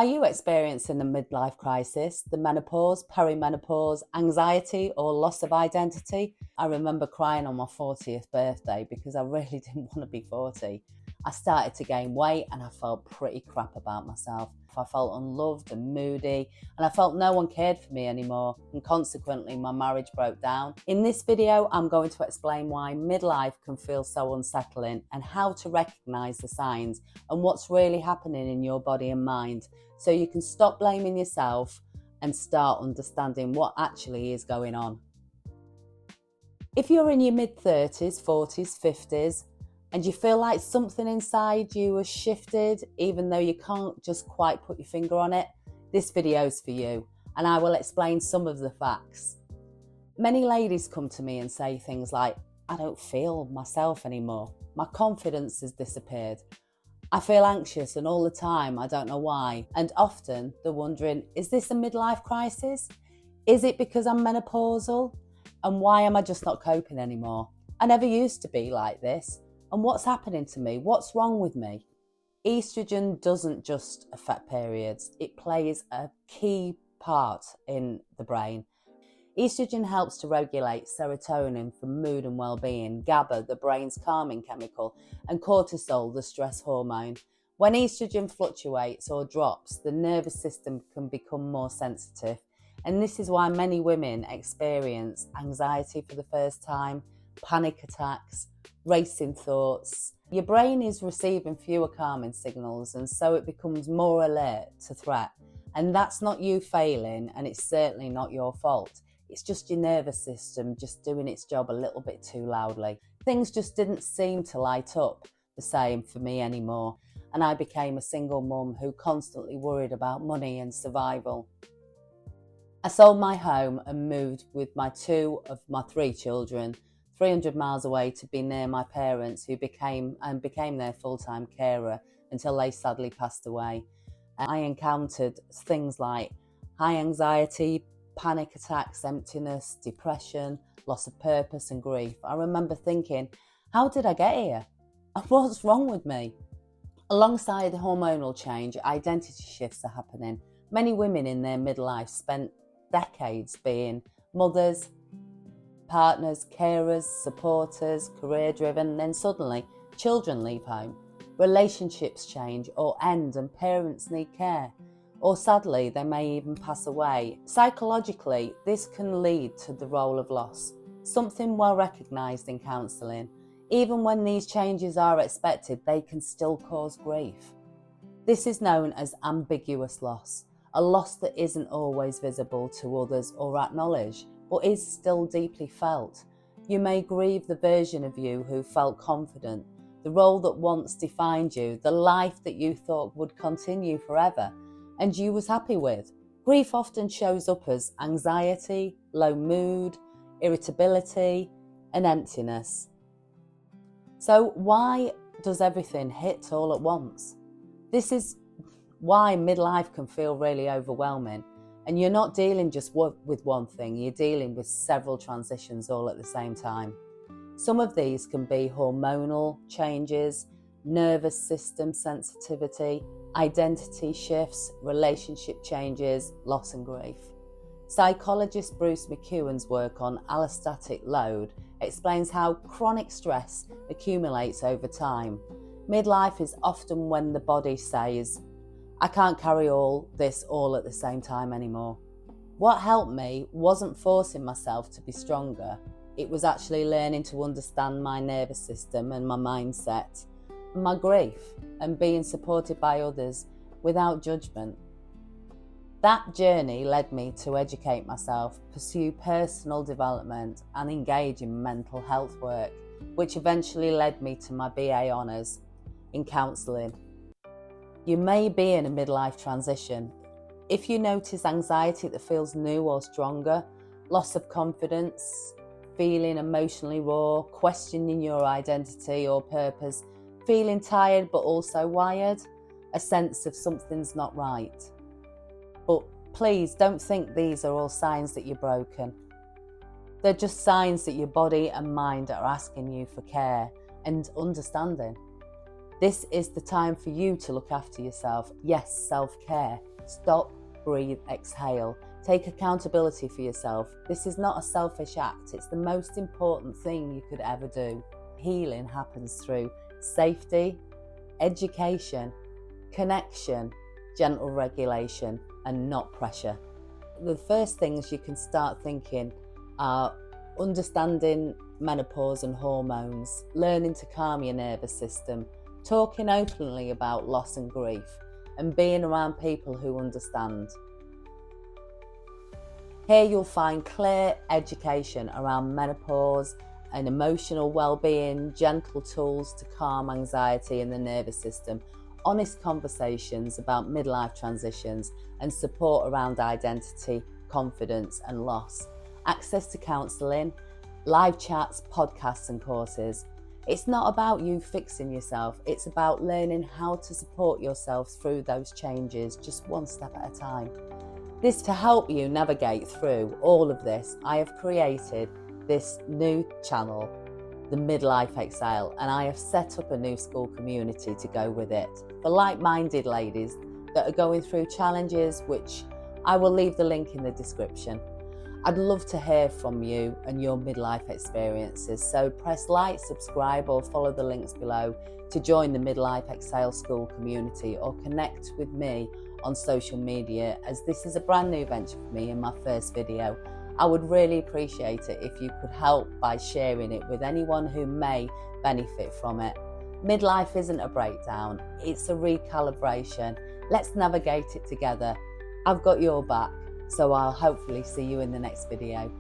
Are you experiencing the midlife crisis, the menopause, perimenopause, anxiety or loss of identity? I remember crying on my 40th birthday because I really didn't want to be 40. I started to gain weight and I felt pretty crap about myself. I felt unloved and moody, and I felt no one cared for me anymore, and consequently my marriage broke down. In this video, I'm going to explain why midlife can feel so unsettling and how to recognise the signs and what's really happening in your body and mind, so you can stop blaming yourself and start understanding what actually is going on. If you're in your mid-30s, 40s, 50s, and you feel like something inside you has shifted, even though you can't just quite put your finger on it, this video's for you, and I will explain some of the facts. Many ladies come to me and say things like, I don't feel myself anymore. My confidence has disappeared. I feel anxious and all the time, I don't know why. And often they're wondering, is this a midlife crisis? Is it because I'm menopausal? And why am I just not coping anymore? I never used to be like this. And what's happening to me? What's wrong with me? Oestrogen doesn't just affect periods. It plays a key part in the brain. Oestrogen helps to regulate serotonin for mood and well-being, GABA, the brain's calming chemical, and cortisol, the stress hormone. When estrogen fluctuates or drops, the nervous system can become more sensitive. And this is why many women experience anxiety for the first time, panic attacks, racing thoughts. Your brain is receiving fewer calming signals, and so it becomes more alert to threat. And that's not you failing, and it's certainly not your fault. It's just your nervous system just doing its job a little bit too loudly. Things just didn't seem to light up the same for me anymore, and I became a single mum who constantly worried about money and survival. I sold my home and moved with two of my three children 300 miles away to be near my parents, who became their full-time carer until they sadly passed away. And I encountered things like high anxiety, panic attacks, emptiness, depression, loss of purpose and grief. I remember thinking, how did I get here? What's wrong with me? Alongside the hormonal change, identity shifts are happening. Many women in their midlife spent decades being mothers, partners, carers, supporters, career-driven, and then suddenly children leave home. Relationships change or end and parents need care. Or sadly, they may even pass away. Psychologically, this can lead to the role of loss, something well recognised in counselling. Even when these changes are expected, they can still cause grief. This is known as ambiguous loss, a loss that isn't always visible to others or acknowledged, but is still deeply felt. You may grieve the version of you who felt confident, the role that once defined you, the life that you thought would continue forever, and you was happy with. Grief often shows up as anxiety, low mood, irritability, and emptiness. So why does everything hit all at once? This is why midlife can feel really overwhelming. And you're not dealing just with one thing, you're dealing with several transitions all at the same time. Some of these can be hormonal changes, nervous system sensitivity, identity shifts, relationship changes, loss and grief. Psychologist Bruce McEwen's work on allostatic load explains how chronic stress accumulates over time. Midlife is often when the body says, I can't carry all this all at the same time anymore. What helped me wasn't forcing myself to be stronger. It was actually learning to understand my nervous system and my mindset, and my grief, and being supported by others without judgment. That journey led me to educate myself, pursue personal development, and engage in mental health work, which eventually led me to my BA Honours in counselling. You may be in a midlife transition. If you notice anxiety that feels new or stronger, loss of confidence, feeling emotionally raw, questioning your identity or purpose, feeling tired but also wired, a sense of something's not right. But please don't think these are all signs that you're broken. They're just signs that your body and mind are asking you for care and understanding. This is the time for you to look after yourself. Yes, self-care. Stop, breathe, exhale. Take accountability for yourself. This is not a selfish act. It's the most important thing you could ever do. Healing happens through safety, education, connection, gentle regulation, and not pressure. The first things you can start thinking are understanding menopause and hormones, learning to calm your nervous system, talking openly about loss and grief, and being around people who understand. Here you'll find clear education around menopause and emotional well-being, gentle tools to calm anxiety in the nervous system, honest conversations about midlife transitions, and support around identity, confidence and loss. Access to counselling, live chats, podcasts and courses. It's not about you fixing yourself, it's about learning how to support yourself through those changes, just one step at a time. This to help you navigate through all of this, I have created this new channel, the Midlife Exhale, and I have set up a new school community to go with it for like-minded ladies that are going through challenges, which I will leave the link in the description. I'd love to hear from you and your midlife experiences, so press like, subscribe or follow the links below to join the Midlife Exhale School community or connect with me on social media, as this is a brand new venture for me and my first video. I would really appreciate it if you could help by sharing it with anyone who may benefit from it. Midlife isn't a breakdown, it's a recalibration. Let's navigate it together. I've got your back, so I'll hopefully see you in the next video.